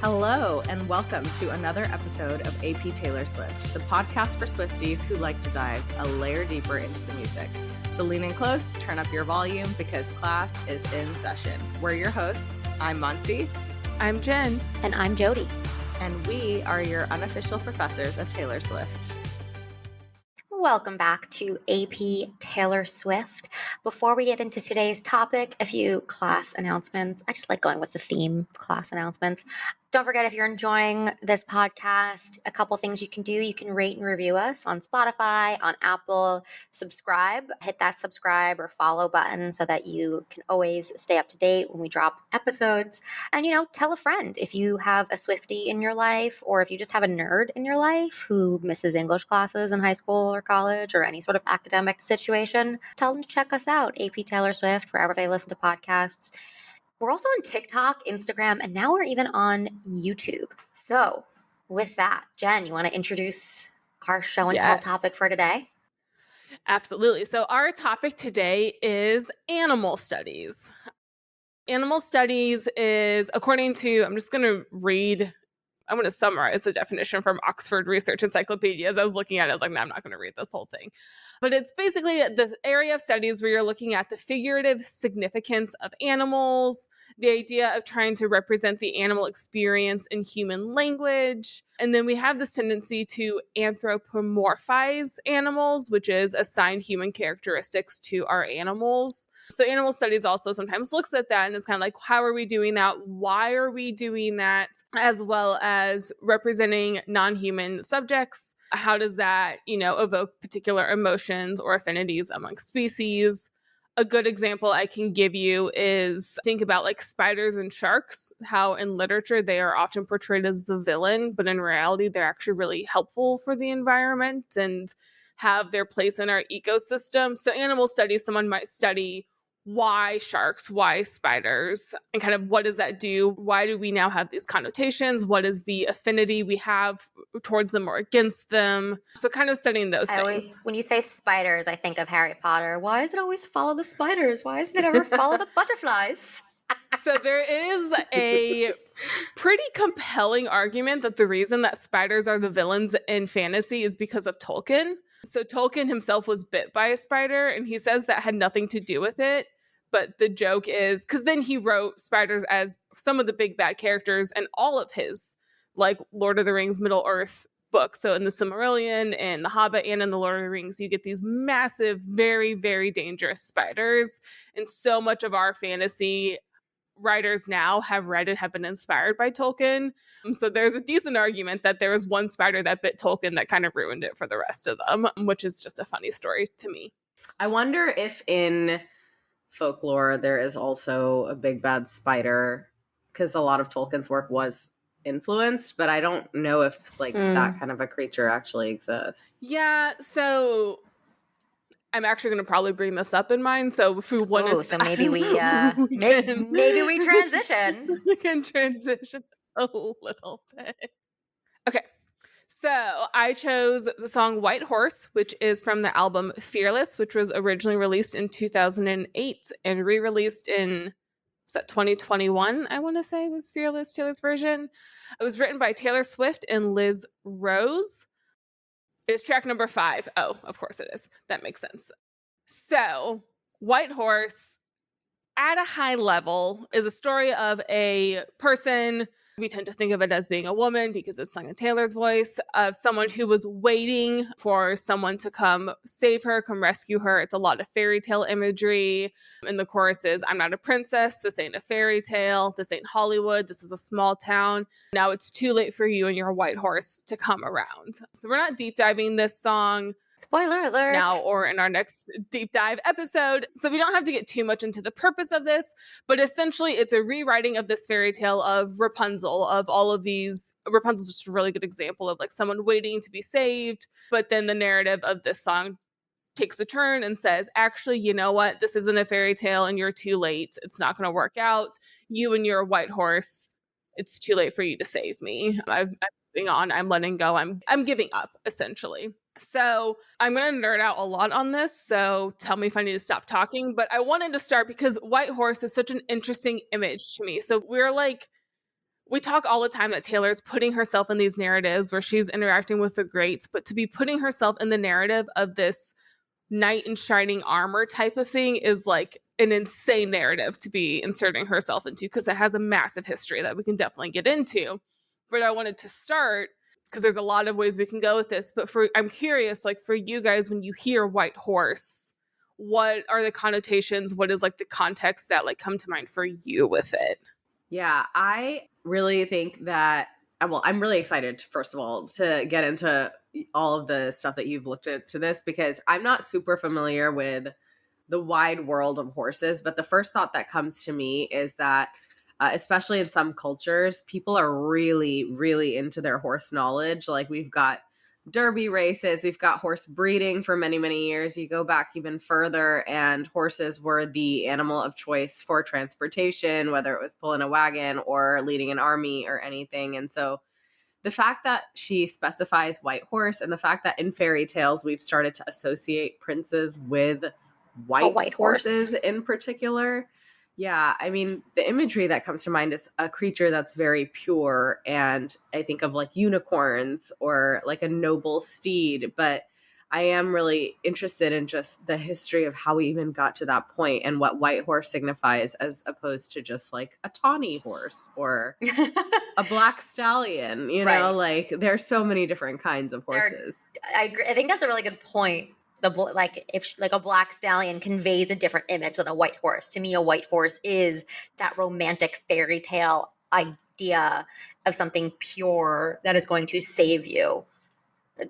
Hello, and welcome to another episode of AP Taylor Swift, the podcast for Swifties who like to dive a layer deeper into the music. So lean in close, turn up your volume, because class is in session. We're your hosts. I'm Maansi. I'm Jenn. And I'm Jodi. And we are your unofficial professors of Taylor Swift. Welcome back to AP Taylor Swift. Before we get into today's topic, a few class announcements. I just like going with the theme, class announcements. Don't forget, if you're enjoying this podcast, a couple things you can do. You can rate and review us on Spotify, on Apple. Subscribe. Hit that subscribe or follow button so that you can always stay up to date when we drop episodes. And, tell a friend if you have a Swiftie in your life, or if you just have a nerd in your life who misses English classes in high school or college or any sort of academic situation. Tell them to check us out, AP Taylor Swift, wherever they listen to podcasts. We're also on TikTok, Instagram, and now we're even on YouTube. So with that, Jenn, you want to introduce our show and tell topic for today? Absolutely. So our topic today is animal studies. Animal studies is, according to, I'm going to summarize the definition from Oxford Research Encyclopedia. As I was looking at it, I was like, no, I'm not going to read this whole thing. But it's basically the area of studies where you're looking at the figurative significance of animals, the idea of trying to represent the animal experience in human language. And then we have this tendency to anthropomorphize animals, which is assign human characteristics to our animals. So animal studies also sometimes looks at that and is kind of like, how are we doing that? Why are we doing that? As well as representing non-human subjects. How does that, evoke particular emotions or affinities among species? A good example I can give you is think about like spiders and sharks, how in literature they are often portrayed as the villain, but in reality, they're actually really helpful for the environment and have their place in our ecosystem. So animal studies, someone might study why sharks, why spiders, and kind of what does that do? Why do we now have these connotations? What is the affinity we have towards them or against them? So kind of studying those things. When you say spiders, I think of Harry Potter. Why does it always follow the spiders? Why doesn't it ever follow the butterflies? So there is a pretty compelling argument that the reason that spiders are the villains in fantasy is because of Tolkien. So Tolkien himself was bit by a spider, and he says that had nothing to do with it. But the joke is, because then he wrote spiders as some of the big bad characters in all of his, like, Lord of the Rings, Middle-earth books. So in the Silmarillion and the Hobbit and in the Lord of the Rings, you get these massive, very, very dangerous spiders. And so much of our fantasy writers now have been inspired by Tolkien. So there's a decent argument that there was one spider that bit Tolkien that kind of ruined it for the rest of them, which is just a funny story to me. I wonder if in folklore there is also a big bad spider, because a lot of Tolkien's work was influenced, but I don't know if that kind of a creature actually exists. Yeah, so I'm actually going to probably bring this up in mine. So if we want to, so maybe we maybe we transition. We can transition a little bit. Okay. So I chose the song White Horse, which is from the album Fearless, which was originally released in 2008 and re-released in 2021, I want to say was Fearless, Taylor's version. It was written by Taylor Swift and Liz Rose. It's track number 5. Oh, of course it is. That makes sense. So White Horse, at a high level, is a story of a person. We tend to think of it as being a woman because it's sung in Taylor's voice, of someone who was waiting for someone to come save her, come rescue her. It's a lot of fairy tale imagery. And the chorus is, I'm not a princess. This ain't a fairy tale. This ain't Hollywood. This is a small town. Now it's too late for you and your white horse to come around. So we're not deep diving this song. Spoiler alert. Now or in our next deep dive episode. So we don't have to get too much into the purpose of this, but essentially it's a rewriting of this fairy tale of Rapunzel, of all of these. Rapunzel's just a really good example of like someone waiting to be saved, but then the narrative of this song takes a turn and says, actually, you know what? This isn't a fairy tale and you're too late. It's not going to work out. You and your white horse, it's too late for you to save me. I'm moving on. I'm letting go. I'm giving up, essentially. So I'm going to nerd out a lot on this, so tell me if I need to stop talking. But I wanted to start because White Horse is such an interesting image to me. So we're like, we talk all the time that Taylor's putting herself in these narratives where she's interacting with the greats, but to be putting herself in the narrative of this knight in shining armor type of thing is like an insane narrative to be inserting herself into, because it has a massive history that we can definitely get into. But I wanted to start because there's a lot of ways we can go with this. But I'm curious, like for you guys, when you hear white horse, what are the connotations? What is like the context that like come to mind for you with it? Yeah, I really think that, well, I'm really excited, first of all, to get into all of the stuff that you've looked into this, because I'm not super familiar with the wide world of horses. But the first thought that comes to me is that, especially in some cultures, people are really, really into their horse knowledge. Like we've got derby races, we've got horse breeding for many, many years. You go back even further, and horses were the animal of choice for transportation, whether it was pulling a wagon or leading an army or anything. And so the fact that she specifies white horse, and the fact that in fairy tales we've started to associate princes with white horses in particular. Yeah, I mean, the imagery that comes to mind is a creature that's very pure, and I think of like unicorns or like a noble steed. But I am really interested in just the history of how we even got to that point and what white horse signifies, as opposed to just like a tawny horse or a black stallion. You know, like there's so many different kinds of horses. I agree. I think that's a really good point. If a black stallion conveys a different image than a white horse. To me, a white horse is that romantic fairy tale idea of something pure that is going to save you.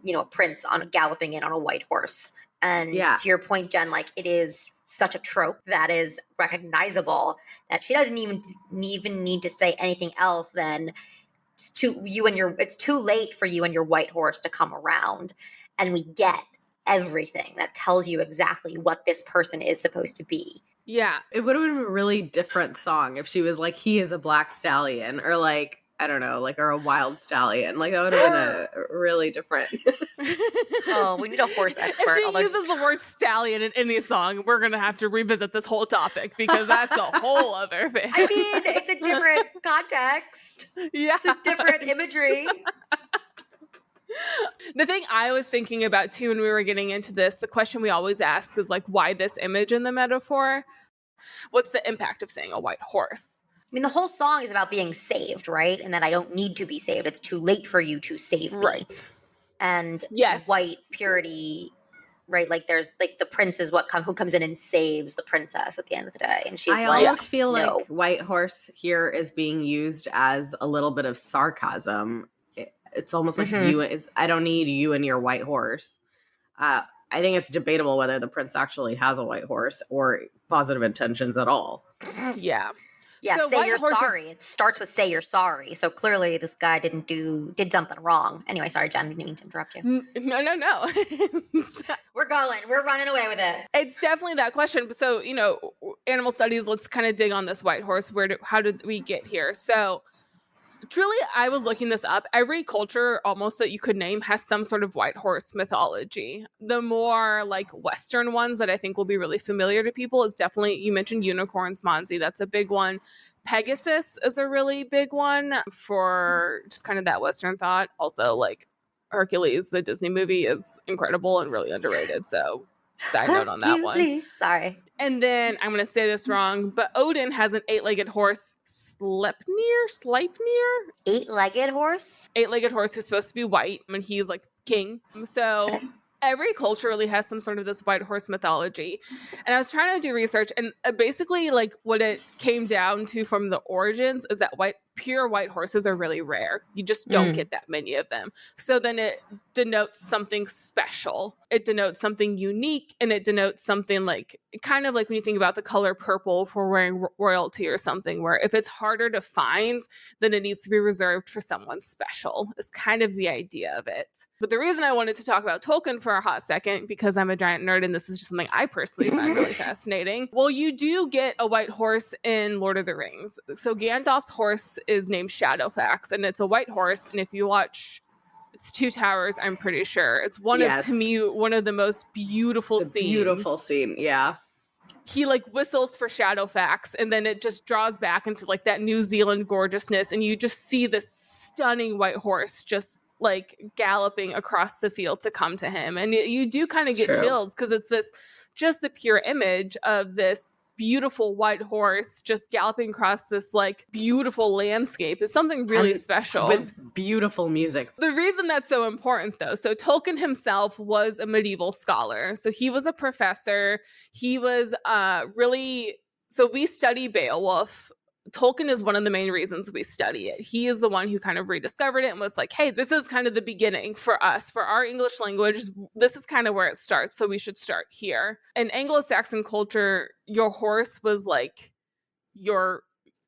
You know, a prince galloping in on a white horse. And to your point, Jen, like it is such a trope that is recognizable that she doesn't even need to say anything else than it's too late for you and your white horse to come around. And we get everything that tells you exactly what this person is supposed to be. Yeah. It would have been a really different song if she was like, he is a black stallion, or like, I don't know, like, or a wild stallion. Like, that would have been a really different. Oh, we need a horse expert. If she uses the word stallion in any song, we're going to have to revisit this whole topic, because that's a whole other thing. I mean, it's a different context. Yeah. It's a different imagery. The thing I was thinking about too when we were getting into this, the question we always ask is like, why this image in the metaphor? What's the impact of saying a white horse? I mean, the whole song is about being saved, right? And that I don't need to be saved. It's too late for you to save me. Right. And yes, white purity, right? Like there's like the prince is who comes in and saves the princess at the end of the day. And she's I almost feel like white horse here is being used as a little bit of sarcasm. It's almost like I don't need you and your white horse. I think it's debatable whether the prince actually has a white horse or positive intentions at all. Yeah. Yeah, so say you're sorry. It starts with say you're sorry. So clearly this guy did something wrong. Anyway, sorry, Jen, I didn't mean to interrupt you. No. We're running away with it. It's definitely that question. So, animal studies, let's kind of dig on this white horse. How did we get here? So truly, I was looking this up. Every culture almost that you could name has some sort of white horse mythology. The more like Western ones that I think will be really familiar to people is definitely, you mentioned unicorns, Maansi. That's a big one. Pegasus is a really big one for just kind of that Western thought. Also, like Hercules, the Disney movie, is incredible and really underrated. So side note on that one. Sorry. And then I'm going to say this wrong, but Odin has an 8-legged horse, Sleipnir? 8-legged horse? 8-legged horse who's supposed to be white, and he's like king. So every culture really has some sort of this white horse mythology. And I was trying to do research, and basically like what it came down to from the origins is that pure white horses are really rare. You just don't get that many of them. So then it denotes something special. It denotes something unique, and it denotes something like kind of like when you think about the color purple for wearing royalty or something, where if it's harder to find, then it needs to be reserved for someone special. It's kind of the idea of it. But the reason I wanted to talk about Tolkien for a hot second, because I'm a giant nerd and this is just something I personally find really fascinating. Well, you do get a white horse in Lord of the Rings. So Gandalf's horse is named Shadowfax, and it's a white horse. And if you watch, it's Two Towers, I'm pretty sure. It's to me, one of the most beautiful scenes. Beautiful scene, yeah. he like whistles for Shadowfax, and then it just draws back into like that New Zealand gorgeousness, and you just see this stunning white horse just like galloping across the field to come to him. And you do kind of It's get true. chills because it's this just the pure image of this beautiful white horse just galloping across this like beautiful landscape is something really And special. with beautiful music. The reason that's so important, though, so Tolkien himself was a medieval scholar. So he was a professor. He was really, so we study Beowulf. Tolkien is one of the main reasons we study it. He is the one who kind of rediscovered it and was like, hey, this is kind of the beginning for us, for our English language. This is kind of where it starts. So we should start here. In Anglo-Saxon culture, your horse was like your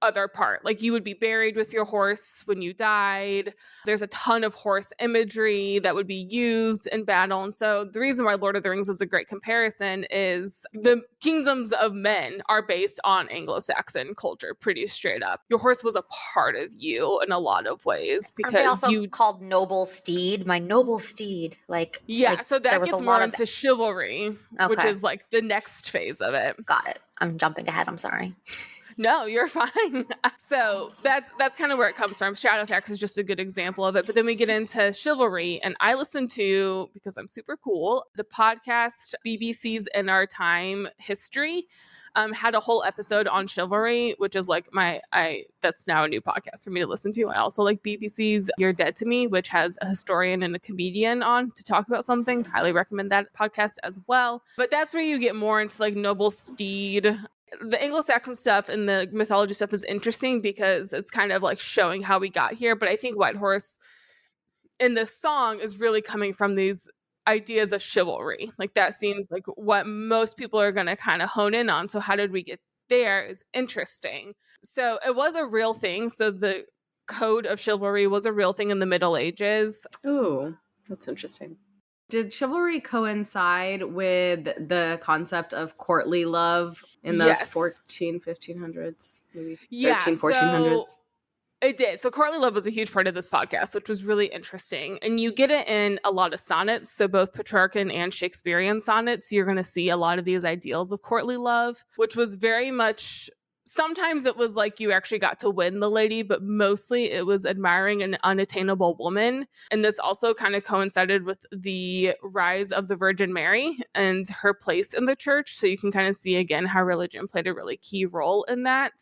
other part. Like you would be buried with your horse when you died. There's a ton of horse imagery that would be used in battle. And so the reason why Lord of the Rings is a great comparison is the kingdoms of men are based on Anglo-Saxon culture, pretty straight up. Your horse was a part of you in a lot of ways because Aren't they also called noble steed? My noble steed. Like so that gets more into chivalry, which Okay. is like the next phase of it. Got it. I'm jumping ahead. I'm sorry. No, you're fine. So that's kind of where it comes from. Shadowfax is just a good example of it. But then we get into chivalry, and I listen to, because I'm super cool, the podcast BBC's In Our Time History had a whole episode on chivalry, which is like that's now a new podcast for me to listen to. I also like BBC's You're Dead to Me, which has a historian and a comedian on to talk about something. Highly recommend that podcast as well. But that's where you get more into like noble steed. The Anglo-Saxon stuff and the mythology stuff is interesting because it's kind of like showing how we got here. But I think White Horse in this song is really coming from these ideas of chivalry. Like that seems like what most people are going to kind of hone in on. So how did we get there is interesting. So it was a real thing. So the code of chivalry was a real thing in the Middle Ages. Ooh, that's interesting. Did chivalry coincide with the concept of courtly love in the 1500s, maybe 1400s? So it did. So courtly love was a huge part of this podcast, which was really interesting. And you get it in a lot of sonnets. So both Petrarchan and Shakespearean sonnets, you're going to see a lot of these ideals of courtly love, which was very much... Sometimes it was like you actually got to win the lady, but mostly it was admiring an unattainable woman. And this also kind of coincided with the rise of the Virgin Mary and her place in the church. So you can kind of see again how religion played a really key role in that.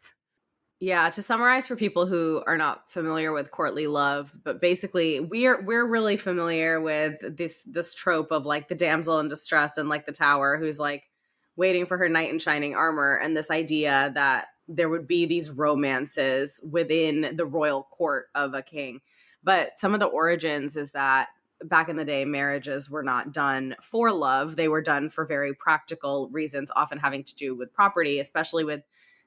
Yeah, to summarize for people who are not familiar with courtly love, but basically we're really familiar with this trope of like the damsel in distress and like the tower who's like waiting for her knight in shining armor, and this idea that there would be these romances within the royal court of a king. But some of the origins is that back in the day, marriages were not done for love. They were done for very practical reasons, often having to do with property, especially with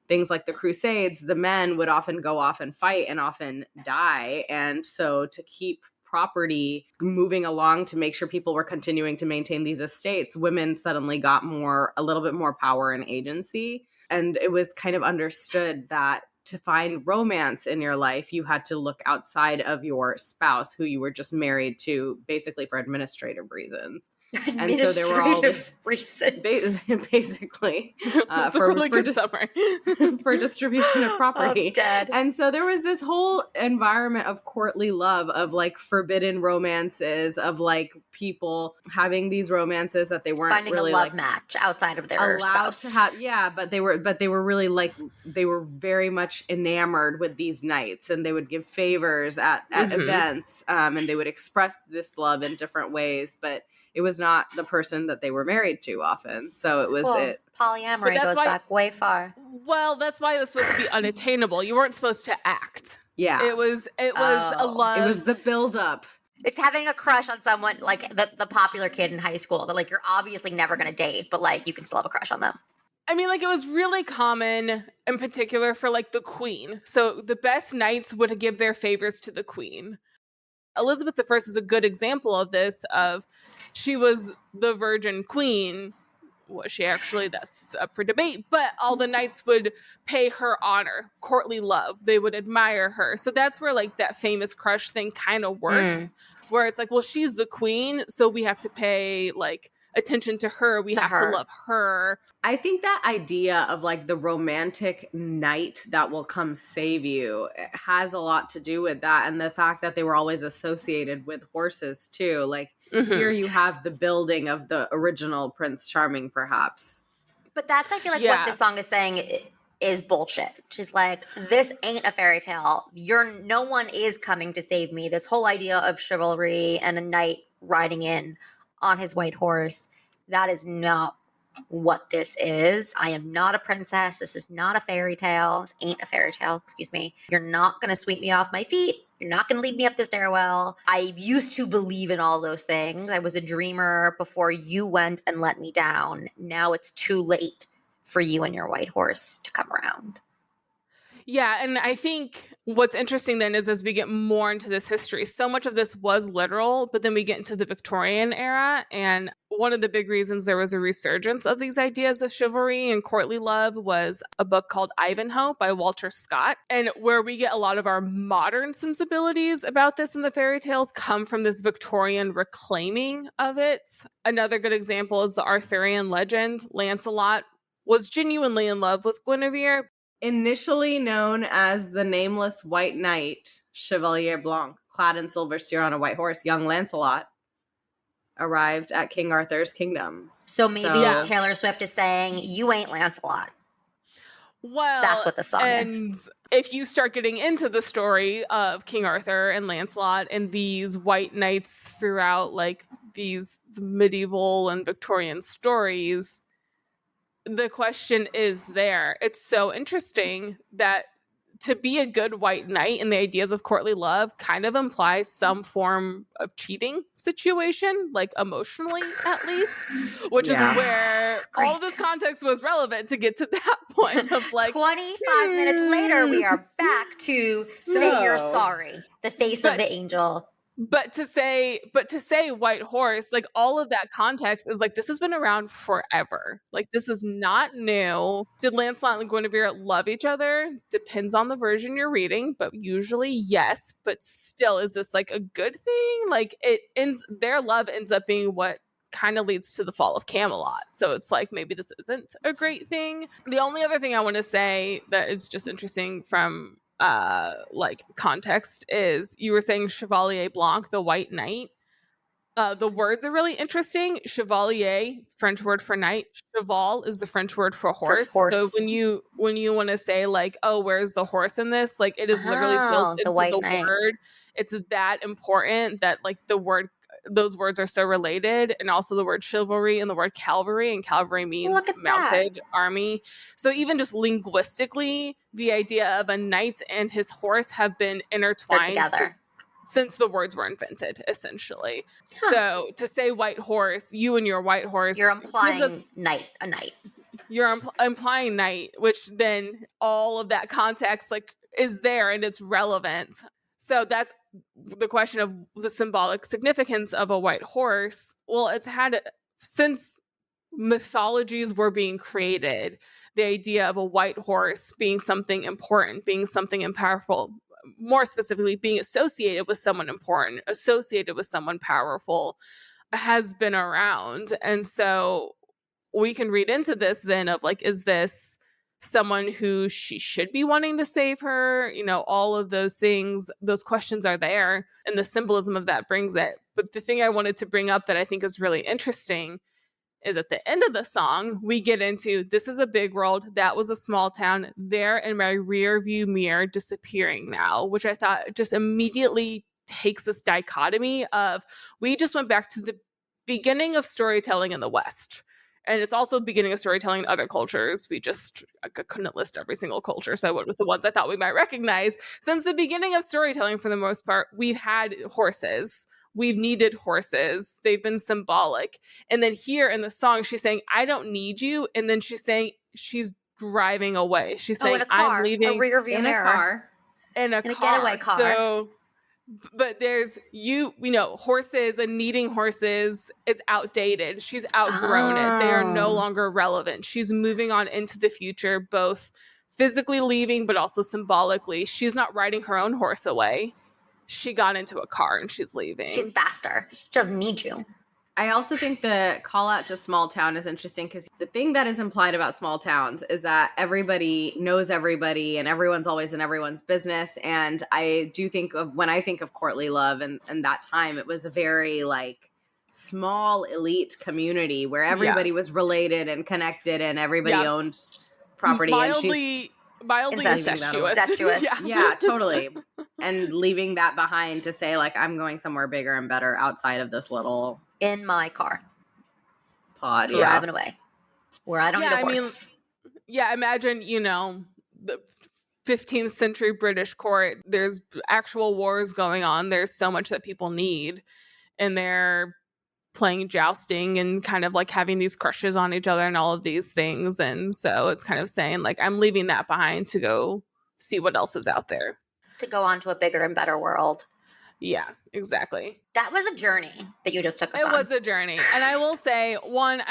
things like the Crusades. The men would often go off and fight and often die. And so to keep property moving along, to make sure people were continuing to maintain these estates, women suddenly got a little bit more power and agency. And it was kind of understood that to find romance in your life, you had to look outside of your spouse, who you were just married to, basically for administrative reasons. And so there were all these reasons. Basically, That's a really good summary. for distribution of property. I'm dead. And so there was this whole environment of courtly love, of like forbidden romances, of like people having these romances that they weren't finding really a love like match outside of their allowed spouse. to have. Yeah, but they were really like, they were very much enamored with these knights, and they would give favors at events, and they would express this love in different ways, but it was not the person that they were married to often. So it was polyamory goes back way far. Well, that's why it was supposed to be unattainable. You weren't supposed to act. Yeah. It was a love. It was the buildup. It's having a crush on someone, like the popular kid in high school that like you're obviously never going to date, but like you can still have a crush on them. I mean, like it was really common in particular for like the queen. So the best knights would give their favors to the queen. Elizabeth I is a good example of this, of she was the virgin queen. Was she actually? That's up for debate. But all the knights would pay her honor, courtly love. They would admire her. So that's where like that famous crush thing kind of works, where it's like, well, she's the queen, so we have to pay like attention to her. We have to love her. I think that idea of like the romantic knight that will come save you has a lot to do with that. And the fact that they were always associated with horses too. Like here you have the building of the original Prince Charming, perhaps. But that's, I feel like, what this song is saying is bullshit. She's like, this ain't a fairy tale. No one is coming to save me. This whole idea of chivalry and a knight riding in on his white horse, that is not what this is. I am not a princess. This is not a fairy tale. This ain't a fairy tale, excuse me. You're not going to sweep me off my feet. You're not going to lead me up the stairwell. I used to believe in all those things. I was a dreamer before you went and let me down. Now it's too late for you and your white horse to come around. Yeah, and I think what's interesting then is as we get more into this history, so much of this was literal, but then we get into the Victorian era, and one of the big reasons there was a resurgence of these ideas of chivalry and courtly love was a book called Ivanhoe by Walter Scott, and where we get a lot of our modern sensibilities about this in the fairy tales come from this Victorian reclaiming of it. Another good example is the Arthurian legend. Lancelot was genuinely in love with Guinevere. Initially known as the nameless White Knight, Chevalier Blanc, clad in silver steer on a white horse, young Lancelot arrived at King Arthur's kingdom. So maybe Taylor Swift is saying, you ain't Lancelot. Well, that's what the song is. And if you start getting into the story of King Arthur and Lancelot and these white knights throughout like these medieval and Victorian stories, the question is there. It's so interesting that to be a good white knight and the ideas of courtly love kind of implies some form of cheating situation, like emotionally at least, which is where all this context was relevant to get to that point of like 25 minutes later, we are back to say you're sorry. The face of the angel. But to say white horse, like all of that context is like, this has been around forever. Like this is not new. Did Lancelot and Guinevere love each other? Depends on the version you're reading, but usually yes. But still, is this like a good thing? Like their love ends up being what kind of leads to the fall of Camelot. So it's like, maybe this isn't a great thing. The only other thing I want to say that is just interesting from like context is you were saying Chevalier Blanc, the white knight. The words are really interesting. Chevalier, French word for knight. Cheval is the French word for horse. So when you want to say like, oh, where's the horse in this? Like it is literally built into the word. It's that important that like those words are so related, and also the word chivalry and the word cavalry, and cavalry means mounted army. So even just linguistically, the idea of a knight and his horse have been intertwined together since the words were invented, essentially. So to say white horse, you and your white horse, you're implying a knight. You're implying knight, which then all of that context like is there and it's relevant. So that's the question of the symbolic significance of a white horse. Well, it's had, since mythologies were being created, the idea of a white horse being something important, being something powerful, more specifically being associated with someone important, associated with someone powerful, has been around. And so we can read into this then of like, is this someone who she should be wanting to save her? You know, all of those things, those questions are there, and the symbolism of that brings it. But the thing I wanted to bring up that I think is really interesting is at the end of the song, we get into, this is a big world, that was a small town, there in my rear view mirror, disappearing now, which I thought just immediately takes this dichotomy of, we just went back to the beginning of storytelling in the West. And it's also the beginning of storytelling in other cultures. I couldn't list every single culture, so I went with the ones I thought we might recognize. Since the beginning of storytelling, for the most part, we've had horses. We've needed horses. They've been symbolic. And then here in the song, she's saying, I don't need you. And then she's saying, she's driving away. She's saying, I'm leaving. A rear view mirror. In a getaway car. So, but there's horses and needing horses is outdated. She's outgrown it. They are no longer relevant. She's moving on into the future, both physically leaving, but also symbolically. She's not riding her own horse away. She got into a car and she's leaving. She's faster. She doesn't need you. I also think the call out to small town is interesting because the thing that is implied about small towns is that everybody knows everybody and everyone's always in everyone's business. And I do think of when I think of courtly love and that time, it was a very like small elite community where everybody was related and connected and everybody owned property. Mildly incestuous. Yeah, totally. And leaving that behind to say like, I'm going somewhere bigger and better outside of this little in my car pod, driving away where I don't need a horse. Imagine, the 15th century British court, there's actual wars going on. There's so much that people need, and they're playing jousting and kind of like having these crushes on each other and all of these things. And so it's kind of saying like, I'm leaving that behind to go see what else is out there. To go on to a bigger and better world. Yeah, exactly. That was a journey that you just took us on. It was a journey. And I will say, one,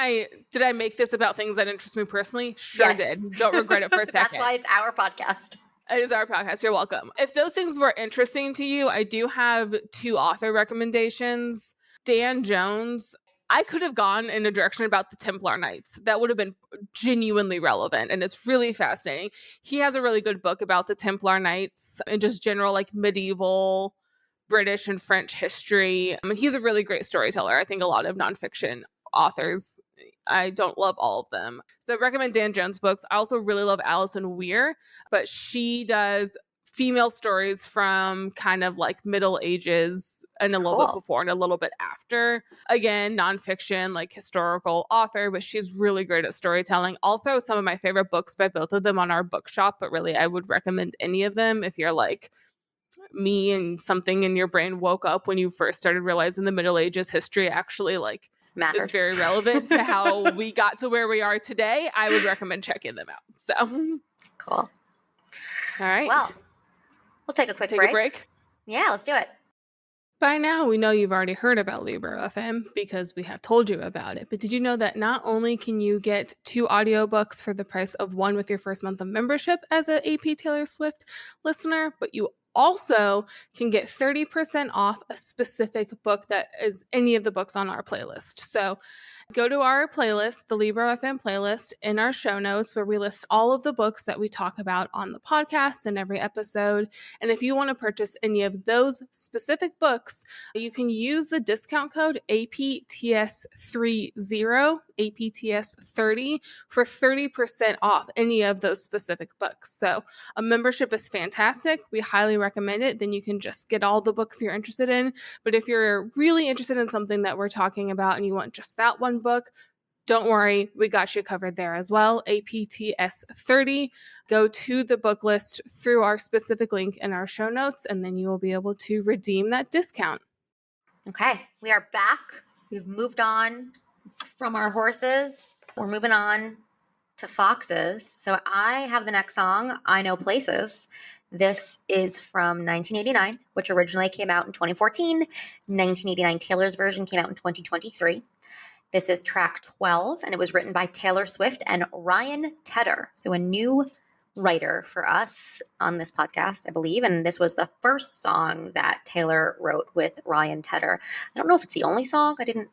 did I make this about things that interest me personally? Sure did. Don't regret it for a second. That's why it's our podcast. It is our podcast. You're welcome. If those things were interesting to you, I do have 2 author recommendations. Dan Jones, I could have gone in a direction about the Templar Knights. That would have been genuinely relevant, and it's really fascinating. He has a really good book about the Templar Knights and just general like medieval British and French history. I mean, he's a really great storyteller. I think a lot of nonfiction authors, I don't love all of them. So I recommend Dan Jones' books. I also really love Alison Weir, but she does female stories from kind of like Middle Ages and a little bit before and a little bit after. Again, nonfiction, like historical author, but she's really great at storytelling. I'll throw some of my favorite books by both of them on our bookshop, but really I would recommend any of them if you're like me and something in your brain woke up when you first started realizing the Middle Ages history actually like mattered. Is very relevant to how we got to where we are today. I would recommend checking them out. So cool. All right. Well, we'll take a quick break. Yeah, let's do it. By now, we know you've already heard about Libro FM because we have told you about it. But did you know that not only can you get 2 audiobooks for the price of 1 with your first month of membership as an AP Taylor Swift listener, but you also can get 30% off a specific book that is any of the books on our playlist. So go to our playlist, the Libro FM playlist, in our show notes where we list all of the books that we talk about on the podcast in every episode. And if you want to purchase any of those specific books, you can use the discount code APTS30, APTS30 for 30% off any of those specific books. So a membership is fantastic. We highly recommend it. Then you can just get all the books you're interested in. But if you're really interested in something that we're talking about and you want just that one book, don't worry, we got you covered there as well. APTS 30. Go to the book list through our specific link in our show notes, and then you will be able to redeem that discount. Okay, we are back. We've moved on from our horses. We're moving on to foxes. So I have the next song, I Know Places. This is from 1989, which originally came out in 2014. 1989 Taylor's version came out in 2023. This is track 12, and it was written by Taylor Swift and Ryan Tedder. So a new writer for us on this podcast, I believe. And this was the first song that Taylor wrote with Ryan Tedder. I don't know if it's the only song. I didn't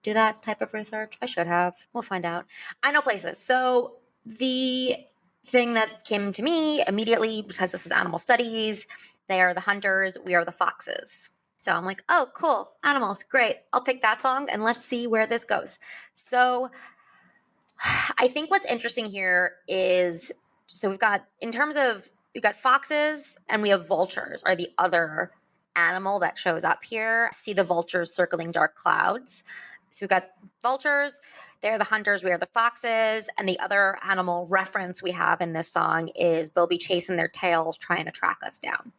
do that type of research. I should have. We'll find out. I Know Places. So the thing that came to me immediately, because this is animal studies, they are the hunters, we are the foxes. So I'm like, oh, cool, animals, great. I'll pick that song and let's see where this goes. So I think what's interesting here is, so we've got foxes and we have vultures are the other animal that shows up here. See the vultures circling dark clouds. So we've got vultures, they're the hunters, we are the foxes, and the other animal reference we have in this song is they'll be chasing their tails trying to track us down.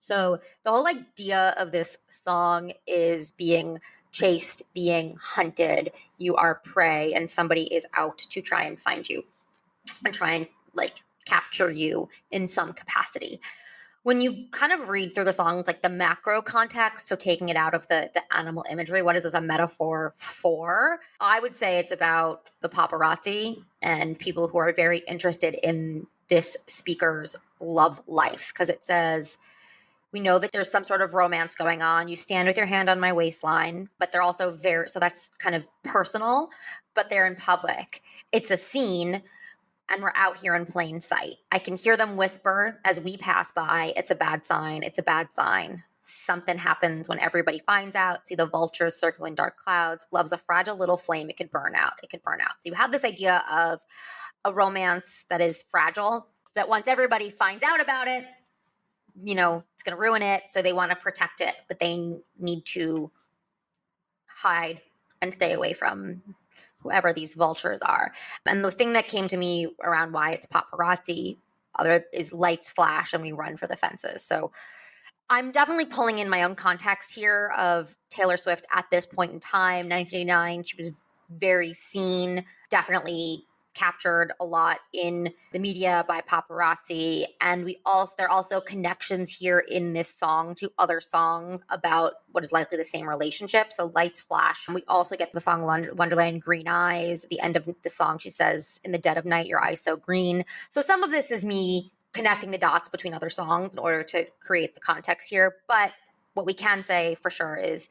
So the whole idea of this song is being chased, being hunted. You are prey and somebody is out to try and find you and try and like capture you in some capacity. When you kind of read through the songs, like the macro context, so taking it out of the animal imagery, what is this a metaphor for? I would say it's about the paparazzi and people who are very interested in this speaker's love life, because it says, We know that there's some sort of romance going on. You stand with your hand on my waistline, but they're also so that's kind of personal, but they're in public. It's a scene, and we're out here in plain sight. I can hear them whisper as we pass by, it's a bad sign, it's a bad sign. Something happens when everybody finds out. See the vultures circling dark clouds. Love's a fragile little flame. It could burn out. It could burn out. So you have this idea of a romance that is fragile, that once everybody finds out about it, you know, it's going to ruin it. So they want to protect it, but they need to hide and stay away from whoever these vultures are. And the thing that came to me around why it's paparazzi is lights flash and we run for the fences. So I'm definitely pulling in my own context here of Taylor Swift at this point in time, 1989. She was very seen, definitely captured a lot in the media by paparazzi. And there are also connections here in this song to other songs about what is likely the same relationship. So lights flash. And we also get the song Wonderland, Green Eyes. At the end of the song, she says, in the dead of night, your eyes so green. So some of this is me connecting the dots between other songs in order to create the context here. But what we can say for sure is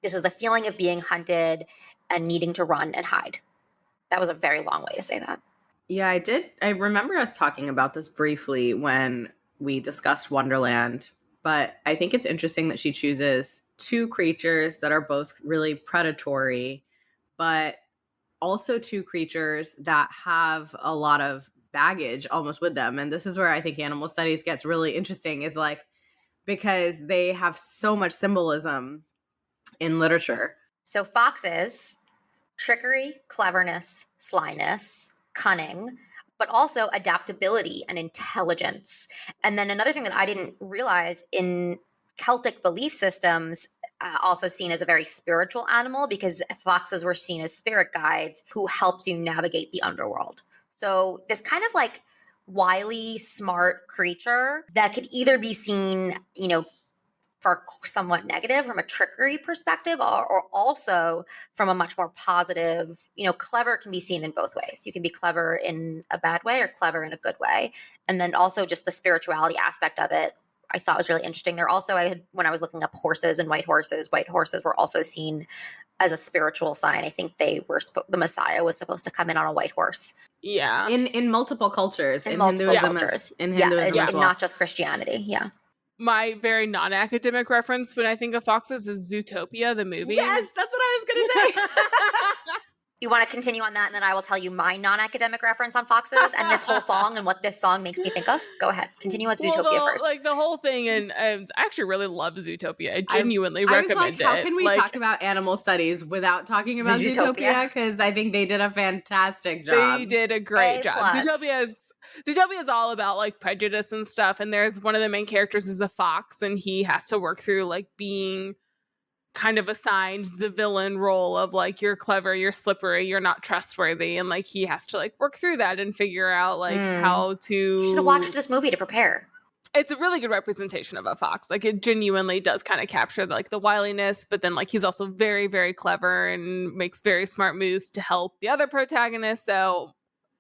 this is the feeling of being hunted and needing to run and hide. That was a very long way to say that. Yeah, I did. I remember us talking about this briefly when we discussed Wonderland, but I think it's interesting that she chooses two creatures that are both really predatory, but also two creatures that have a lot of baggage almost with them. And this is where I think animal studies gets really interesting, is like, because they have so much symbolism in literature. So foxes, trickery, cleverness, slyness, cunning, but also adaptability and intelligence. And then another thing that I didn't realize, in Celtic belief systems, also seen as a very spiritual animal, because foxes were seen as spirit guides who helped you navigate the underworld. So this kind of like wily, smart creature that could either be seen, you know, for somewhat negative from a trickery perspective, or also from a much more positive, you know, clever can be seen in both ways. You can be clever in a bad way or clever in a good way. And then also just the spirituality aspect of it, I thought was really interesting. There also, when I was looking up horses and white horses were also seen as a spiritual sign. I think the Messiah was supposed to come in on a white horse. Yeah. In multiple cultures. In multiple cultures. In Hinduism as well. Not just Christianity. Yeah. My very non-academic reference when I think of foxes is Zootopia, the movie. Yes, that's what I was going to say. You want to continue on that, and then I will tell you my non-academic reference on foxes and this whole song and what this song makes me think of. Go ahead. Continue with Zootopia first. Like the whole thing, and I actually really love Zootopia. I genuinely recommend it. How can we talk about animal studies without talking about Zootopia? Because I think they did a fantastic job. They did a great job. Zootopia is all about like prejudice and stuff. And there's one of the main characters is a fox, and he has to work through like being kind of assigned the villain role of like, you're clever, you're slippery, you're not trustworthy, and like he has to like work through that and figure out like how to. You should have watched this movie to prepare. It's a really good representation of a fox. Like it genuinely does kind of capture like the wiliness, but then like he's also very, very clever and makes very smart moves to help the other protagonist. So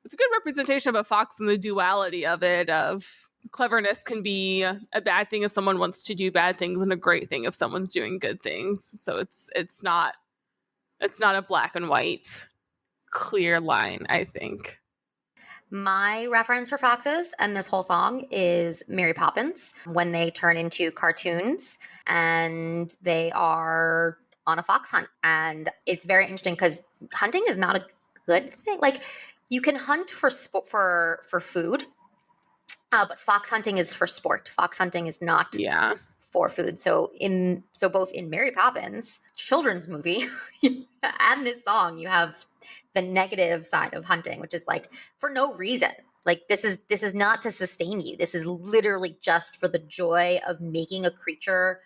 it's a good representation of a fox and the duality of it, of cleverness can be a bad thing if someone wants to do bad things and a great thing if someone's doing good things. So it's not a black and white clear line, I think. My reference for foxes and this whole song is Mary Poppins, when they turn into cartoons and they are on a fox hunt. And it's very interesting because hunting is not a good thing. Like, you can hunt for food, but fox hunting is for sport. Fox hunting is not for food. So both in Mary Poppins, children's movie, and this song, you have the negative side of hunting, which is like for no reason. Like this is not to sustain you. This is literally just for the joy of making a creature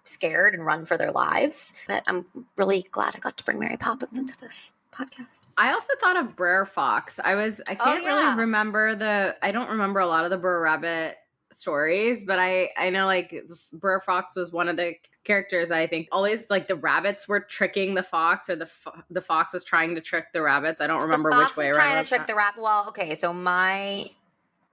scared and run for their lives. But I'm really glad I got to bring Mary Poppins into this podcast. I also thought of Brer Fox. I can't really remember I don't remember a lot of the Brer Rabbit stories, but I know like Brer Fox was one of the characters. I think always like the rabbits were tricking the fox, or the fox was trying to trick the rabbits. I don't remember which way around. Trying to trick the rabbit. Well, okay, so my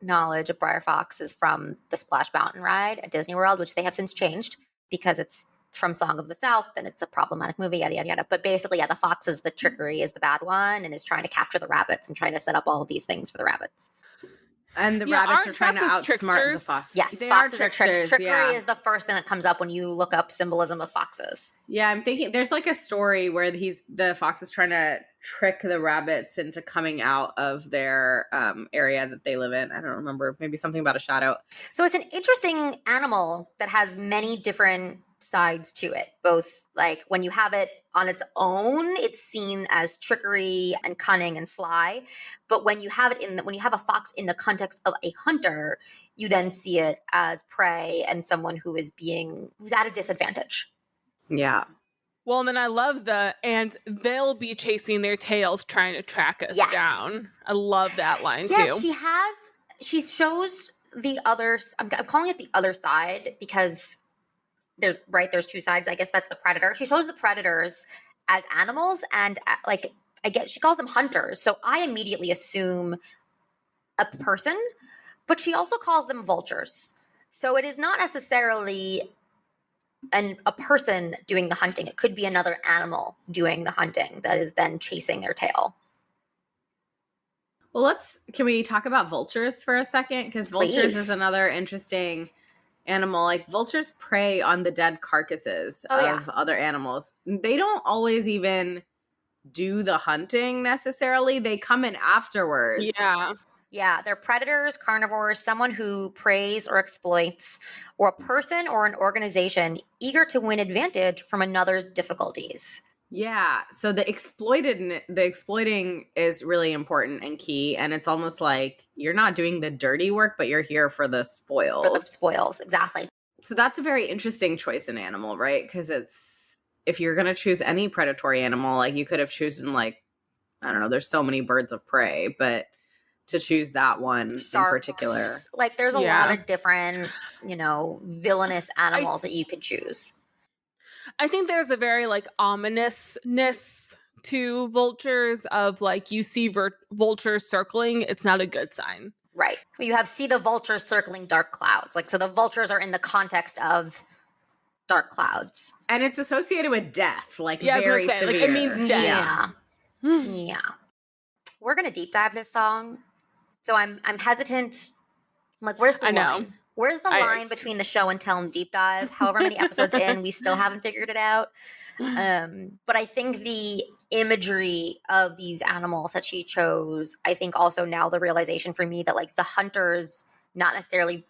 knowledge of Briar Fox is from the Splash Mountain ride at Disney World, which they have since changed because it's from Song of the South and it's a problematic movie, yada, yada, yada. But basically, yeah, the fox is the trickery, is the bad one, and is trying to capture the rabbits and trying to set up all of these things for the rabbits. And the rabbits are trying to outsmart the tricksters? fox. Yes, they foxes are tricksters. Trickery yeah. is the first thing that comes up when you look up symbolism of foxes. Yeah, I'm thinking there's like a story where the fox is trying to trick the rabbits into coming out of their area that they live in. I don't remember. Maybe something about a shadow. So it's an interesting animal that has many different sides to it. Both like when you have it on its own, it's seen as trickery and cunning and sly. But when you have it when you have a fox in the context of a hunter, you then see it as prey and someone who's at a disadvantage. Yeah. Well, and then I love and they'll be chasing their tails trying to track us down. I love that line too. She shows the others. I'm calling it the other side because there's two sides. I guess that's the predator. She shows the predators as animals and she calls them hunters. So I immediately assume a person, but she also calls them vultures. So it is not necessarily a person doing the hunting. It could be another animal doing the hunting that is then chasing their tail. Well, can we talk about vultures for a second? Because vultures is another interesting animal. Like vultures prey on the dead carcasses of other animals. They don't always even do the hunting necessarily. They come in afterwards. Yeah, they're predators, carnivores, someone who preys or exploits, or a person or an organization eager to win advantage from another's difficulties. Yeah, so the exploiting is really important and key, and it's almost like you're not doing the dirty work, but you're here for the spoils. For the spoils, exactly. So that's a very interesting choice in animal, right? Because if you're going to choose any predatory animal, like you could have chosen I don't know, there's so many birds of prey, but to choose that one in particular. Like there's a lot of different, villainous animals that you could choose. I think there's a very ominousness to vultures of you see vultures circling, it's not a good sign. Right. You see the vultures circling dark clouds. So the vultures are in the context of dark clouds. And it's associated with death, very severe. it means death. Yeah. We're going to deep dive this song. So I'm hesitant. I'm like, where's the line? Where's the line between the show and tell and deep dive? However many episodes in, we still haven't figured it out. But I think the imagery of these animals that she chose, I think also now the realization for me that the hunters don't necessarily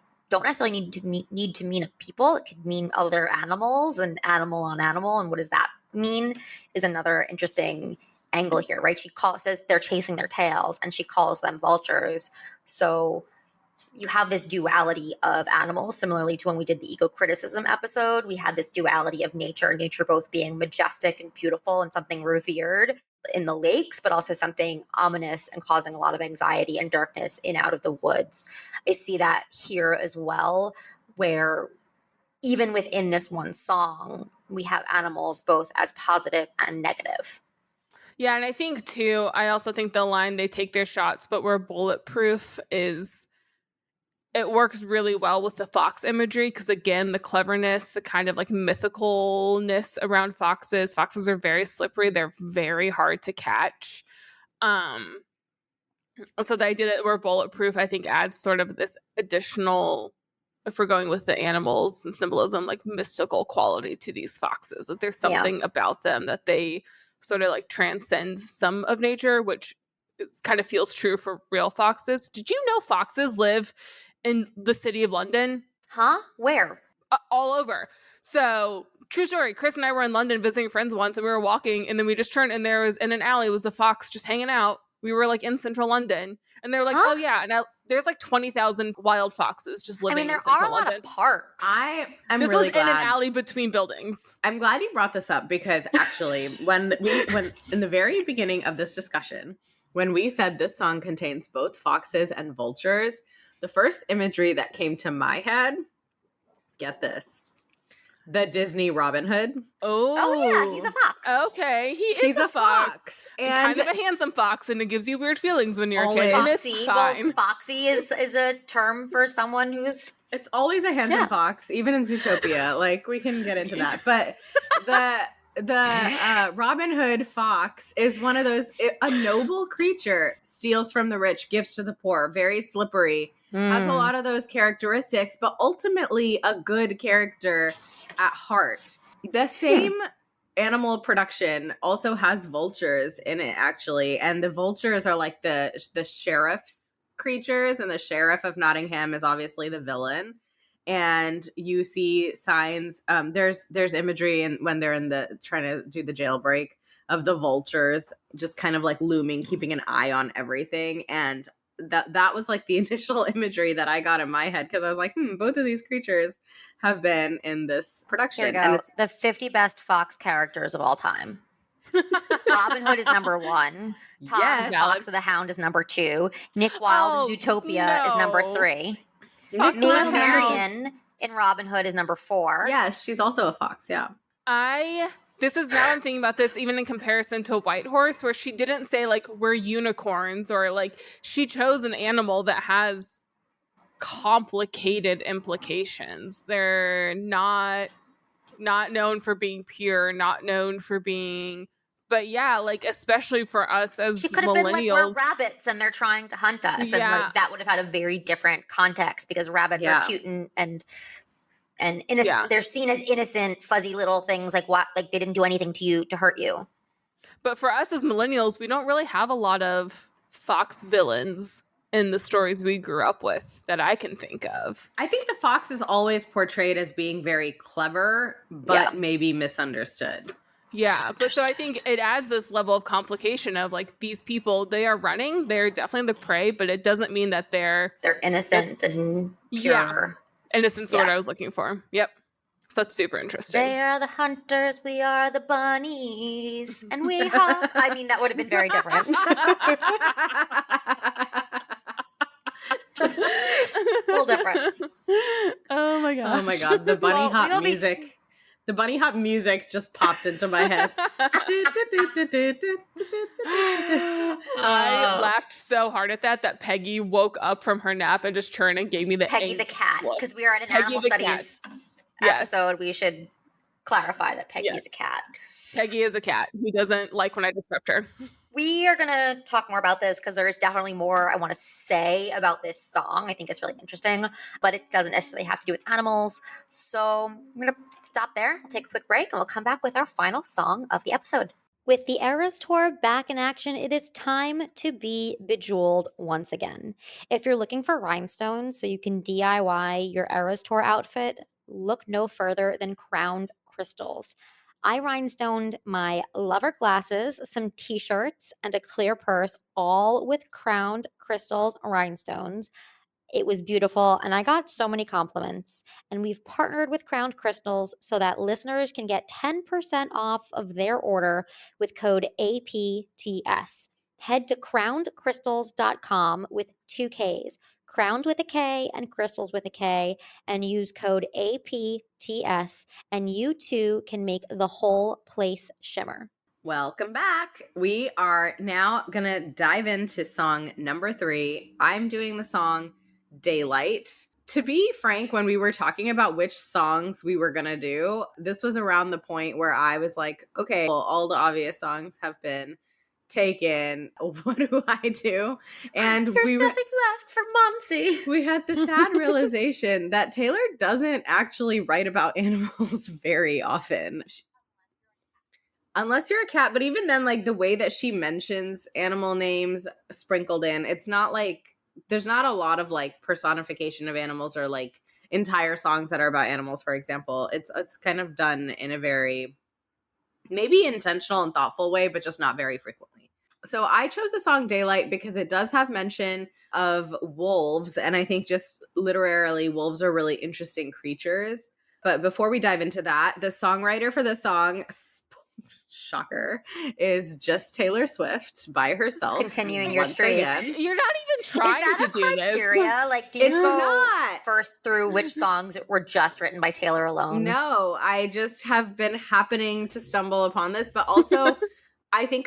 need to mean a people. It could mean other animals and animal on animal. And what does that mean is another interesting angle here, right? She says they're chasing their tails and she calls them vultures. So you have this duality of animals, similarly to when we did the eco-criticism episode. We had this duality of nature both being majestic and beautiful and something revered in the lakes, but also something ominous and causing a lot of anxiety and darkness out of the woods. I see that here as well, where even within this one song, we have animals both as positive and negative. Yeah, and I think too, I also think the line they take their shots, but we're bulletproof it works really well with the fox imagery because, again, the cleverness, the kind of mythicalness around foxes. Foxes are very slippery. They're very hard to catch. So the idea that we're bulletproof, I think, adds sort of this additional, if we're going with the animals and symbolism, mystical quality to these foxes. That there's something about them that they sort of transcend some of nature, which kind of feels true for real foxes. Did you know foxes live in the city of London? Huh? Where? All over. So, true story. Chris and I were in London visiting friends once, and we were walking, and then we just turned, and there was in an alley was a fox just hanging out. We were in central London, and they were like, "Oh yeah," and there's 20,000 wild foxes just living. There in central are a lot London. of parks. I'm this really was glad. in an alley between buildings. I'm glad you brought this up because actually, when in the very beginning of this discussion, when we said this song contains both foxes and vultures, the first imagery that came to my head, get this, the Disney Robin Hood. Oh yeah, he's a fox. Okay, He's is a fox. and Kind of a handsome fox, and it gives you weird feelings when you're a kid. Always. And it's fine. Well, foxy is a term for someone who's it's always a handsome Yeah. fox, even in Zootopia. Like, we can get into that. But the Robin Hood fox is one of those, a noble creature, steals from the rich, gives to the poor, very slippery, has a lot of those characteristics, but ultimately a good character at heart. The same animal production also has vultures in it, actually, and the vultures are like the sheriff's creatures, and the sheriff of Nottingham is obviously the villain. And you see signs, there's imagery and when they're in the trying to do the jailbreak of the vultures just kind of like looming, keeping an eye on everything. And that was like the initial imagery that I got in my head, because I was like, both of these creatures have been in this production. Here we go. And it's The 50 best fox characters of all time. Robin Hood is number 1. Tom Yes. the Fox of the Hound is number 2. Nick Wilde in Zootopia is number 3. Fox Maid of the Hound. Marian in Robin Hood is number 4. yes, she's also a fox. Yeah. This is now I'm thinking about this even in comparison to White Horse, where she didn't say like we're unicorns, or like she chose an animal that has complicated implications. They're not known for being pure, not known for being, but yeah, like especially for us as She could have been like, we're millennials. rabbits and they're trying to hunt us. And Yeah. like, that would have had a very different context, because rabbits Yeah. are cute and innocent. Yeah. They're seen as innocent, fuzzy little things, like what, like they didn't do anything to you to hurt you. But for us as millennials, we don't really have a lot of fox villains in the stories we grew up with that I can think of. I think the fox is always portrayed as being very clever, but Yeah. maybe misunderstood. Yeah, but so I think it adds this level of complication of like these people, they are running, they're definitely the prey, but it doesn't mean that they're Innocent and Yeah. pure. innocent. The word Yeah. I was looking for. Yep. So that's super interesting. They are the hunters, we are the bunnies, and we hop. I mean, that would have been very different. Just a little different. Oh my god. Oh my god, the bunny Well, hop we'll be- music. The bunny hop music just popped into my head. I laughed so hard at that Peggy woke up from her nap and just turned and gave me the Peggy the angst cat, look. because we are at an Peggy animal the cat. studies Yes. episode. We should clarify that Peggy Yes. is a cat. Peggy is a cat who doesn't like when I disrupt her. We are going to talk more about this because there is definitely more I want to say about this song. I think it's really interesting, but it doesn't necessarily have to do with animals. So I'm going to stop there. We'll take a quick break and we'll come back with our final song of the episode. With the Eras Tour back in action, it is time to be bejeweled once again. If you're looking for rhinestones so you can DIY your Eras Tour outfit, look no further than Crowned Crystals. I rhinestoned my Lover glasses, some t-shirts, and a clear purse, all with Crowned Crystals rhinestones. It was beautiful, and I got so many compliments. And we've partnered with Crowned Crystals so that listeners can get 10% off of their order with code APTS. Head to crownedcrystals.com with 2 Ks, crowned with a K and crystals with a K, and use code APTS, and you too can make the whole place shimmer. Welcome back. We are now going to dive into song number 3. I'm doing the song Daylight. To be frank, when we were talking about which songs we were going to do, this was around the point where I was like, okay, well, all the obvious songs have been taken. What do I do? And There's nothing left for Maansi. we had the sad realization that Taylor doesn't actually write about animals very often. Unless you're a cat, but even then, like the way that she mentions animal names sprinkled in, it's not like there's not a lot of like personification of animals or like entire songs that are about animals, for example. It's kind of done in a very maybe intentional and thoughtful way, but just not very frequently. So I chose the song Daylight because it does have mention of wolves, and I think just literarily wolves are really interesting creatures. But before we dive into that, the songwriter for the song, shocker, is just Taylor Swift by herself. Continuing your once streak. again. You're not even trying Is that to a do this. criteria? Like, do you It's go not. first through which songs were just written by Taylor alone? No, I just have been happening to stumble upon this, but also I think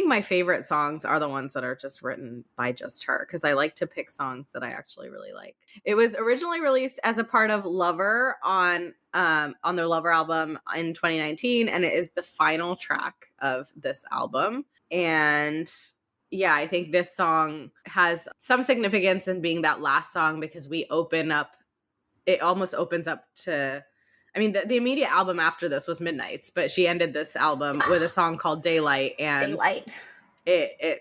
my favorite songs are the ones that are just written by just her, because I like to pick songs that I actually really like. It was originally released as a part of Lover on their Lover album in 2019, and it is the final track of this album. And yeah, I think this song has some significance in being that last song, because it almost opens up to, I mean, the immediate album after this was Midnight's, but she ended this album with a song called Daylight, and it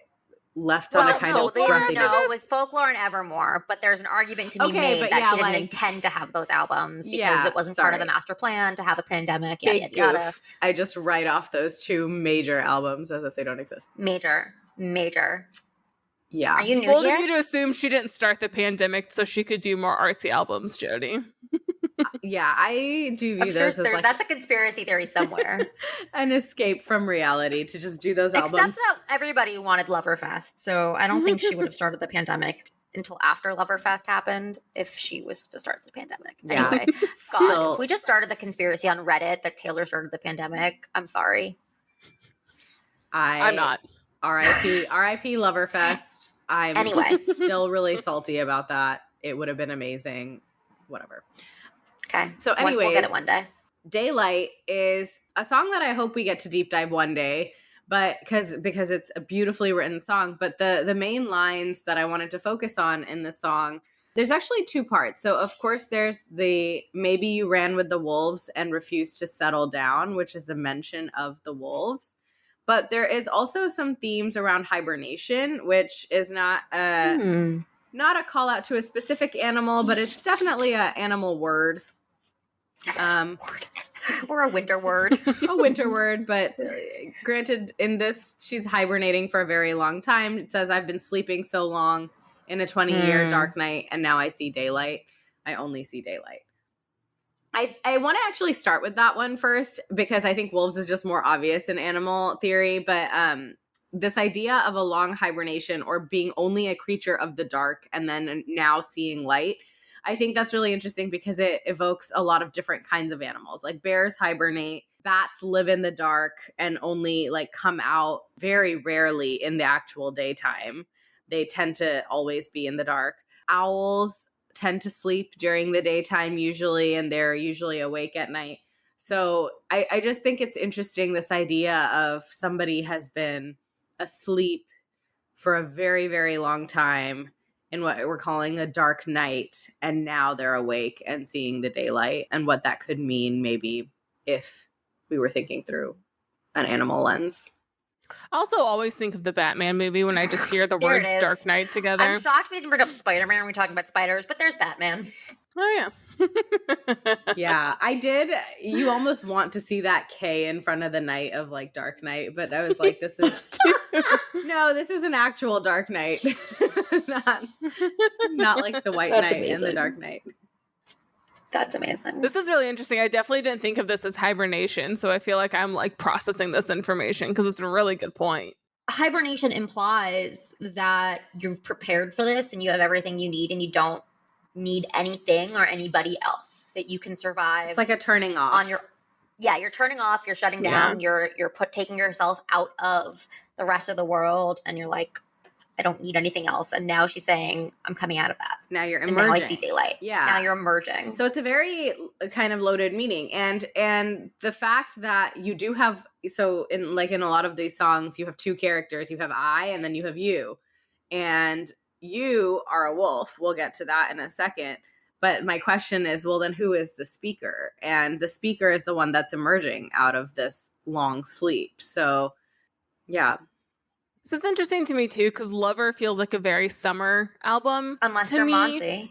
left on a kind of breathy note. It was Folklore and Evermore, but there's an argument to be made that she didn't intend to have those albums because it wasn't part of the master plan to have a pandemic, yada, yada, yada. I just write off those two major albums as if they don't exist. Major. Yeah. Are you new Bold here? of you to assume she didn't start the pandemic so she could do more artsy albums, Jodi. Yeah, I do view I'm sure those as like that's a conspiracy theory somewhere. an escape from reality to just do those albums. Except that everybody wanted Loverfest, so I don't think she would have started the pandemic until after Loverfest happened if she was to start the pandemic. Yeah. Anyway, God, if we just started the conspiracy on Reddit that Taylor started the pandemic, I'm sorry. I'm not. R.I.P. Loverfest. I'm still really salty about that. It would have been amazing. Whatever. Okay. So anyways, we'll get it one day. Daylight is a song that I hope we get to deep dive one day, but because it's a beautifully written song. But the main lines that I wanted to focus on in the song, there's actually two parts. So of course there's the maybe you ran with the wolves and refused to settle down, which is the mention of the wolves. But there is also some themes around hibernation, which is not a call out to a specific animal, but it's definitely an animal word. Or a winter word. A winter word, but granted, in this, she's hibernating for a very long time. It says, I've been sleeping so long in a 20-year dark night, and now I see daylight. I only see daylight. I want to actually start with that one first, because I think wolves is just more obvious in animal theory, but this idea of a long hibernation or being only a creature of the dark and then now seeing light, I think that's really interesting because it evokes a lot of different kinds of animals. Like bears hibernate, bats live in the dark and only like come out very rarely in the actual daytime. They tend to always be in the dark. Owls tend to sleep during the daytime usually, and they're usually awake at night. So I just think it's interesting, this idea of somebody has been asleep for a very, very long time in what we're calling a dark night, and now they're awake and seeing the daylight, and what that could mean maybe if we were thinking through an animal lens. I also always think of the Batman movie when I just hear the words Dark Knight together. I'm shocked we didn't bring up Spider-Man when we're talking about spiders, but there's Batman. Oh, yeah. Yeah, I did. You almost want to see that K in front of the night of like Dark Knight, but I was like, this is this is an actual Dark Knight. not like the White Knight and the Dark Knight. That's amazing. This is really interesting. I definitely didn't think of this as hibernation, so I feel like I'm like processing this information because it's a really good point. Hibernation implies that you've prepared for this and you have everything you need and you don't need anything or anybody else, that you can survive. It's like a turning off. You're turning off, you're shutting down, you're taking yourself out of the rest of the world, and you're like, I don't need anything else. And now she's saying, I'm coming out of that. Now you're emerging. And now I see daylight. Yeah. Now you're emerging. So it's a very kind of loaded meaning. And the fact that you do have, so in a lot of these songs, you have two characters. You have I, and then you have you. And you are a wolf. We'll get to that in a second. But my question is, well, then who is the speaker? And the speaker is the one that's emerging out of this long sleep. So, yeah. This is interesting to me, too, because Lover feels like a very summer album. Unless you're Maansi.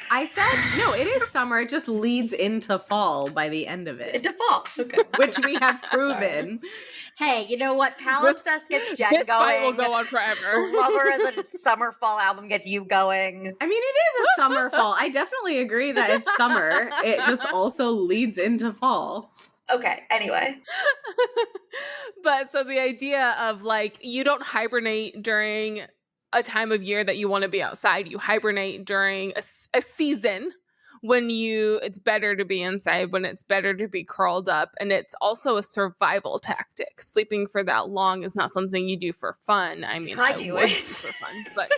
I said, no, it is summer. It just leads into fall by the end of it. Into fall. Okay. Which we have proven. Hey, you know what? Palimpsest gets Jenn going. This fight will go on forever. Lover as a summer fall album gets you going. I mean, it is a summer fall. I definitely agree that it's summer. It just also leads into fall. Okay, anyway. But so the idea of like, you don't hibernate during a time of year that you want to be outside. You hibernate during a season when it's better to be inside, when it's better to be curled up. And it's also a survival tactic. Sleeping for that long is not something you do for fun. I mean, I I do would it. do for fun, but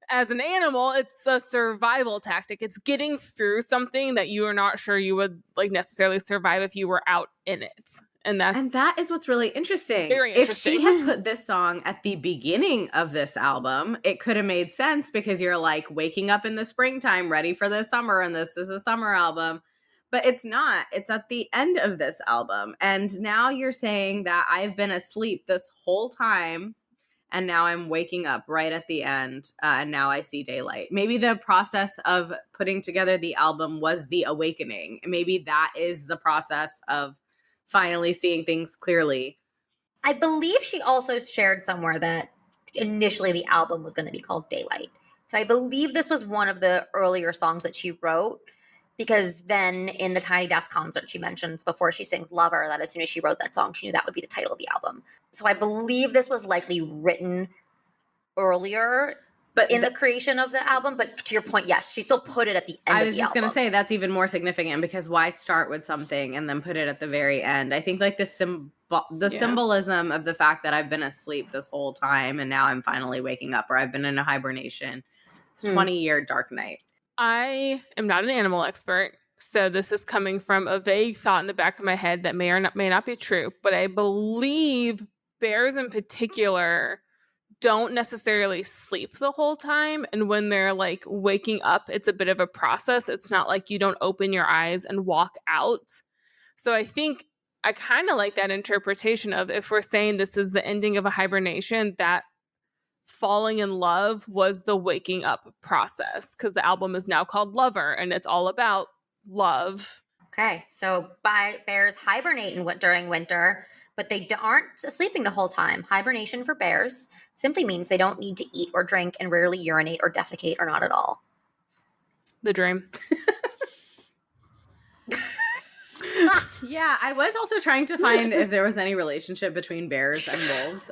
as an animal, it's a survival tactic. It's getting through something that you are not sure you would like necessarily survive if you were out in it. And that is what's really interesting. very If she interesting. had put this song at the beginning of this album, it could have made sense because you're like waking up in the springtime, ready for the summer, and this is a summer album. But it's not. It's at the end of this album. And now you're saying that I've been asleep this whole time, and now I'm waking up right at the end, and now I see daylight. Maybe the process of putting together the album was the awakening. Maybe that is the process of finally seeing things clearly. I believe she also shared somewhere that initially the album was going to be called Daylight. So I believe this was one of the earlier songs that she wrote, because then in the Tiny Desk concert, she mentions before she sings Lover that as soon as she wrote that song, she knew that would be the title of the album. So I believe this was likely written earlier But in the creation of the album. But to your point, yes, she still put it at the end of the album. I was just going to say that's even more significant, because why start with something and then put it at the very end? I think like the symbolism of the fact that I've been asleep this whole time and now I'm finally waking up, or I've been in a hibernation. It's 20-year dark night. I am not an animal expert, so this is coming from a vague thought in the back of my head that may not be true, but I believe bears in particular don't necessarily sleep the whole time, and when they're like waking up, it's a bit of a process. It's not like you don't open your eyes and walk out. So I think I kind of like that interpretation of, if we're saying this is the ending of a hibernation, that falling in love was the waking up process, because the album is now called Lover and it's all about love. Okay, so bears hibernate during winter, but they aren't sleeping the whole time. Hibernation for bears simply means they don't need to eat or drink and rarely urinate or defecate, or not at all. The dream. Yeah, I was also trying to find if there was any relationship between bears and wolves.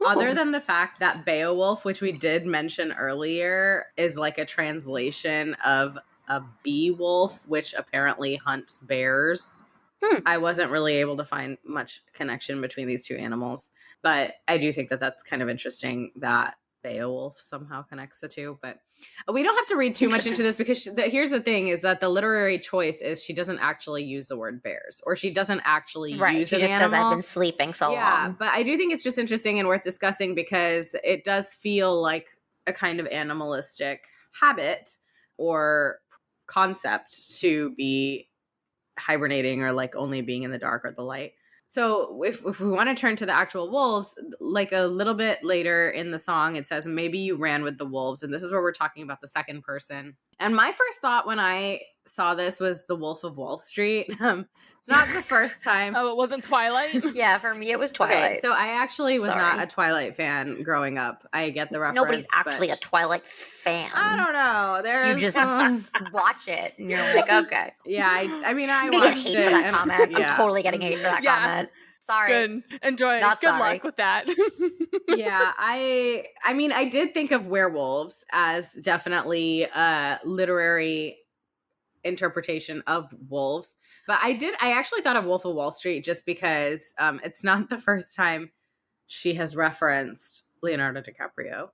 Other than the fact that Beowulf, which we did mention earlier, is like a translation of a bee-wolf, which apparently hunts bears. I wasn't really able to find much connection between these two animals, but I do think that that's kind of interesting that Beowulf somehow connects the two. But we don't have to read too much into this, because here's the thing, is that the literary choice is she doesn't actually use the word bears, or she doesn't actually use She an just animal. says I've been sleeping so long. Yeah, but I do think it's just interesting and worth discussing, because it does feel like a kind of animalistic habit or concept to be hibernating, or like only being in the dark or the light. So if we want to turn to the actual wolves, like a little bit later in the song, it says, maybe you ran with the wolves. And this is where we're talking about the second person. And my first thought when I saw this was The Wolf of Wall Street. It's not the first time. Oh, it wasn't Twilight? Yeah, for me it was Twilight. Okay, so I actually was not a Twilight fan growing up. I get the reference. Nobody's actually a Twilight fan. I don't know. You just watch it and you're like, okay. Yeah, I mean, I I'm getting watched hate it. for that comment. Yeah. I'm totally getting hate for that comment. Sorry. Good. Enjoy. Not Good sorry. luck with that. Yeah, I mean, I did think of werewolves as definitely a literary interpretation of wolves, but I actually thought of Wolf of Wall Street just because it's not the first time she has referenced Leonardo DiCaprio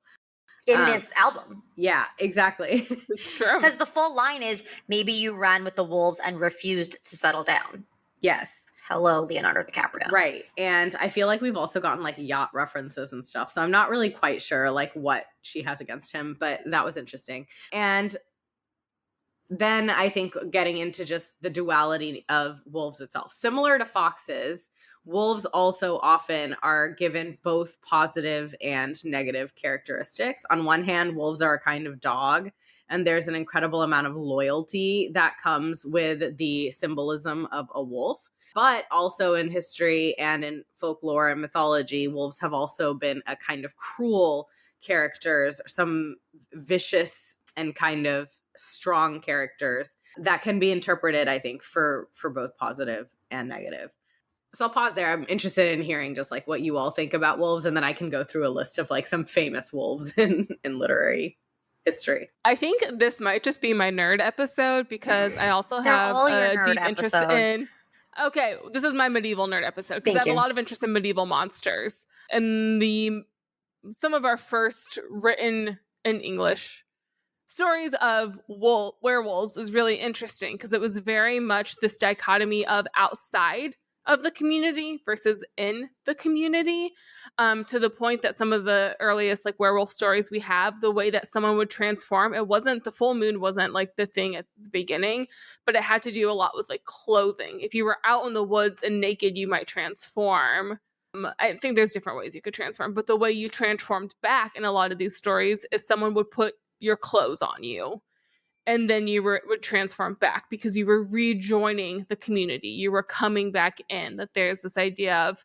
In this album. Yeah, exactly. It's true. Because the full line is, maybe you ran with the wolves and refused to settle down. Yes. Hello, Leonardo DiCaprio. Right. And I feel like we've also gotten like yacht references and stuff. So I'm not really quite sure like what she has against him, but that was interesting. And then I think getting into just the duality of wolves itself. Similar to foxes, wolves also often are given both positive and negative characteristics. On one hand, wolves are a kind of dog, and there's an incredible amount of loyalty that comes with the symbolism of a wolf. But also in history and in folklore and mythology, wolves have also been a kind of cruel characters, some vicious and kind of strong characters that can be interpreted, I think, for both positive and negative. So I'll pause there. I'm interested in hearing just like what you all think about wolves, and then I can go through a list of like some famous wolves in literary history. I think this might just be my nerd episode because I also They're have all your a nerd deep interest episode. in. Okay, this is my medieval nerd episode because I Thank have a you. lot of interest in medieval monsters. And some of our first written in English stories of werewolves is really interesting because it was very much this dichotomy of outside of the community versus in the community, to the point that some of the earliest like werewolf stories we have, the way that someone would transform, it wasn't, the full moon wasn't like the thing at the beginning, but it had to do a lot with like clothing. If you were out in the woods and naked, you might transform. I think there's different ways you could transform, but the way you transformed back in a lot of these stories is someone would put your clothes on you and then you would transform back because you were rejoining the community. You were coming back in. That there's this idea of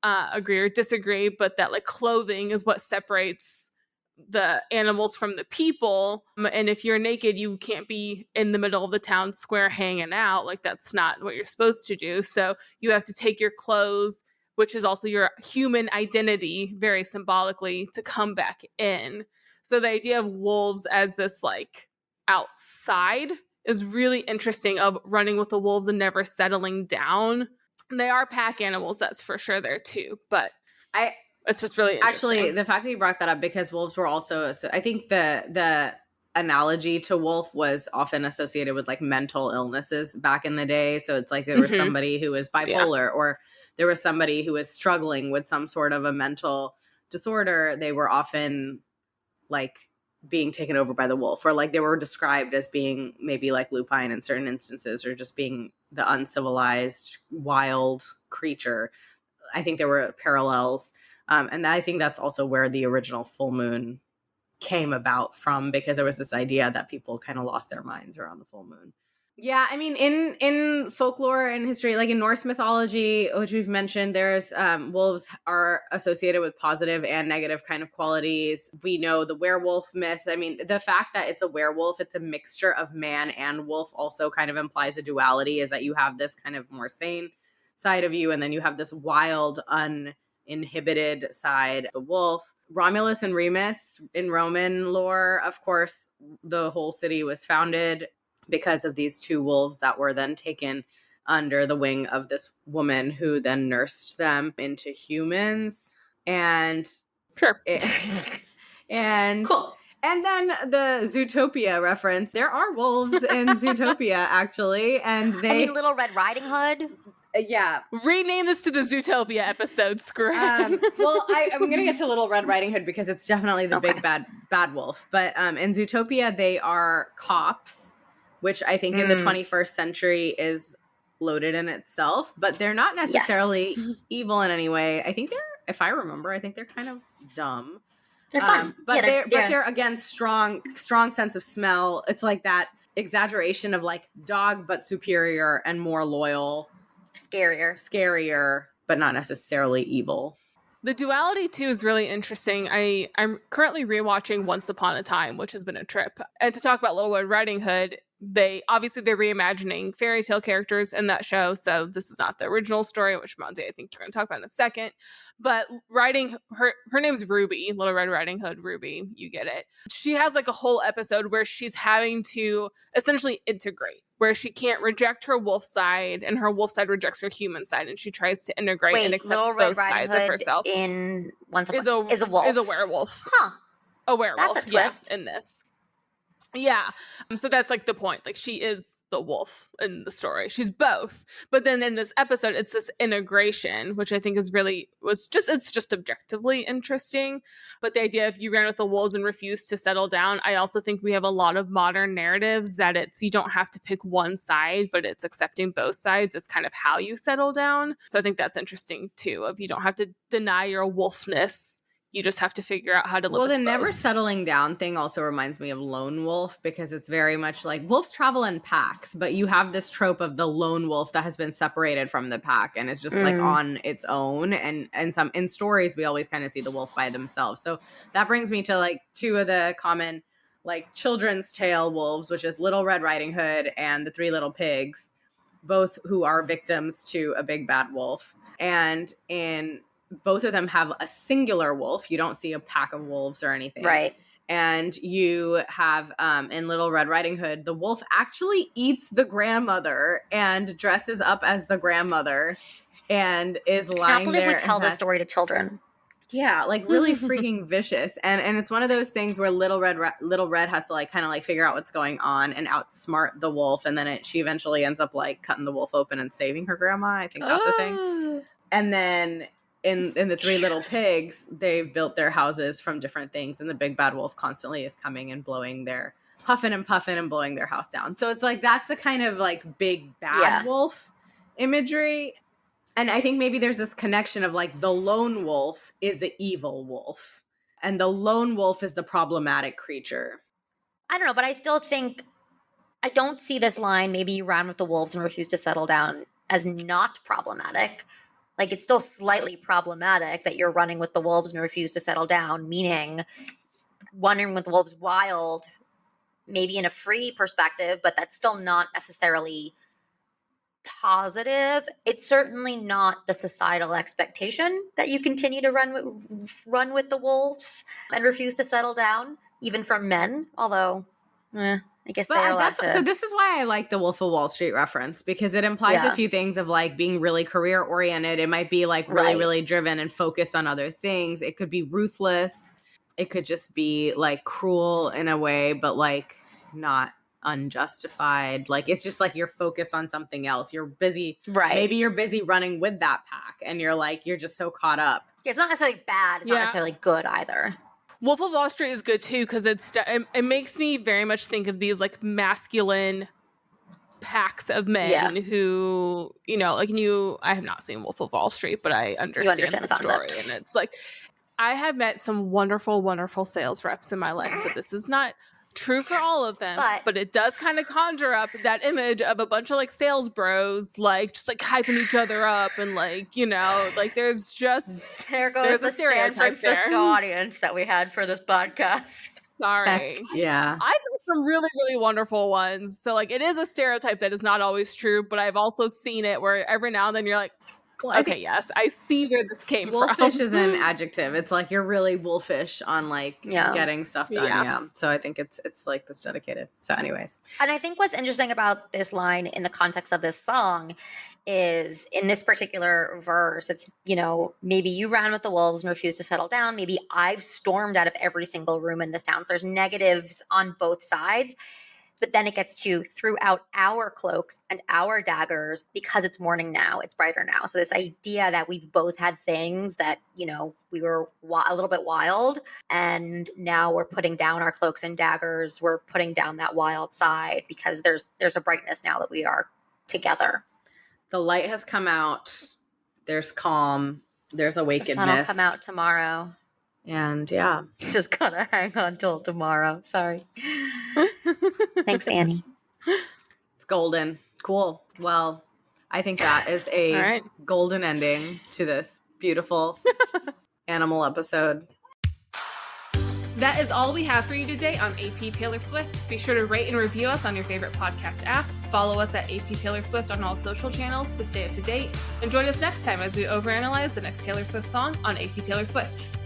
agree or disagree, but that like clothing is what separates the animals from the people. And if you're naked, you can't be in the middle of the town square hanging out. Like that's not what you're supposed to do. So you have to take your clothes, which is also your human identity, very symbolically, to come back in. So the idea of wolves as this like outside is really interesting, of running with the wolves and never settling down. They are pack animals, that's for sure there too, but it's just really interesting. Actually, the fact that you brought that up, because wolves were also, so I think the analogy to wolf was often associated with like mental illnesses back in the day. So it's like there was somebody who was bipolar, or there was somebody who was struggling with some sort of a mental disorder. They were often like being taken over by the wolf, or like they were described as being maybe like lupine in certain instances, or just being the uncivilized wild creature. I think there were parallels. And I think that's also where the original full moon came about from, because there was this idea that people kind of lost their minds around the full moon. Yeah, I mean, in folklore and history, like in Norse mythology, which we've mentioned, there's wolves are associated with positive and negative kind of qualities. We know the werewolf myth. I mean, the fact that it's a werewolf, it's a mixture of man and wolf, also kind of implies a duality, is that you have this kind of more sane side of you, and then you have this wild, uninhibited side of the wolf. Romulus and Remus in Roman lore, of course, the whole city was founded because of these two wolves that were then taken under the wing of this woman who then nursed them into humans. And Sure. And Cool. And then the Zootopia reference. There are wolves in Zootopia, actually. And they, I mean, Little Red Riding Hood. Yeah. Rename this to the Zootopia episode, screw it. Well, I'm going to get to Little Red Riding Hood because it's definitely the big bad wolf. But in Zootopia, they are cops, which I think in the 21st century is loaded in itself. But they're not necessarily evil in any way. I think if I remember, I think they're kind of dumb. They're fun. But they're again strong sense of smell. It's like that exaggeration of like dog, but superior and more loyal. Scarier, but not necessarily evil. The duality too is really interesting. I'm currently rewatching Once Upon a Time, which has been a trip. And to talk about Little Red Riding Hood, they're reimagining fairy tale characters in that show. So this is not the original story, which Maansi, I think you're going to talk about in a second. But her name's Ruby, Little Red Riding Hood, Ruby. You get it. She has like a whole episode where she's having to essentially integrate, where she can't reject her wolf side and her wolf side rejects her human side, and she tries to integrate and accept both sides of herself. In Once is a wolf. Is a werewolf. Huh. A werewolf. That's a twist. in this. Yeah. So that's like the point. Like she is the wolf in the story. She's both. But then in this episode, it's this integration, which I think it's just objectively interesting. But the idea if you ran with the wolves and refused to settle down, I also think we have a lot of modern narratives that you don't have to pick one side, but it's accepting both sides is kind of how you settle down. So I think that's interesting too, of you don't have to deny your wolfness. You just have to figure out how to live with the both. never settling down thing also reminds me of lone wolf, because it's very much like wolves travel in packs, but you have this trope of the lone wolf that has been separated from the pack and is just like on its own. And in stories, we always kind of see the wolf by themselves. So that brings me to like two of the common like children's tale wolves, which is Little Red Riding Hood and the Three Little Pigs, both who are victims to a big bad wolf. And in both of them have a singular wolf. You don't see a pack of wolves or anything. Right. And you have in Little Red Riding Hood, the wolf actually eats the grandmother and dresses up as the grandmother and is lying there. I can't believe we tell this story to children. Yeah, like really freaking vicious. And it's one of those things where Little Red has to like kind of like figure out what's going on and outsmart the wolf. And then she eventually ends up like cutting the wolf open and saving her grandma. I think that's the thing. And then in the Three Little Pigs, they've built their houses from different things. And the big bad wolf constantly is coming and huffing and puffing and blowing their house down. So it's like, that's the kind of like big bad wolf imagery. And I think maybe there's this connection of like the lone wolf is the evil wolf and the lone wolf is the problematic creature. I don't know, but I still think I don't see this line, maybe you ran with the wolves and refused to settle down, as not problematic. Like, it's still slightly problematic that you're running with the wolves and refuse to settle down, meaning wandering with the wolves wild, maybe in a free perspective, but that's still not necessarily positive. It's certainly not the societal expectation that you continue to run with the wolves and refuse to settle down, even from men, although I guess they're allowed to. So this is why I like the Wolf of Wall Street reference, because it implies a few things of like being really career oriented. It might be like really, really driven and focused on other things. It could be ruthless. It could just be like cruel in a way, but like not unjustified. Like, it's just like you're focused on something else. You're busy. Right. Maybe you're busy running with that pack and you're like, you're just so caught up. Yeah, it's not necessarily bad. It's not necessarily good either. Wolf of Wall Street is good too, because it makes me very much think of these like masculine packs of men who, you know, like I have not seen Wolf of Wall Street, but I understand the story. And it's like, I have met some wonderful, wonderful sales reps in my life. So this is not true for all of them, but it does kind of conjure up that image of a bunch of like sales bros, like just like hyping each other up and like, you know, like there's a stereotype San Francisco audience that we had for this podcast. Sorry. Yeah. I've met some really, really wonderful ones. So like, it is a stereotype that is not always true, but I've also seen it where every now and then you're like, well, okay, yes, I see where this came from. Wolfish is an adjective. It's like you're really wolfish on like getting stuff done. Yeah. So I think it's like this dedicated. So anyways. And I think what's interesting about this line in the context of this song is in this particular verse, it's, you know, maybe you ran with the wolves and refused to settle down. Maybe I've stormed out of every single room in this town. So there's negatives on both sides. But then it gets to throughout our cloaks and our daggers, because it's morning now, it's brighter now. So this idea that we've both had things that, you know, we were a little bit wild, and now we're putting down our cloaks and daggers. We're putting down that wild side because there's a brightness now that we are together. The light has come out. There's calm. There's awakenedness. The sun will come out tomorrow. And yeah. Just gotta hang on till tomorrow. Sorry. Thanks, Annie. It's golden. Cool. Well, I think that is a golden ending to this beautiful animal episode. That is all we have for you today on AP Taylor Swift. Be sure to rate and review us on your favorite podcast app. Follow us at AP Taylor Swift on all social channels to stay up to date. And join us next time as we overanalyze the next Taylor Swift song on AP Taylor Swift.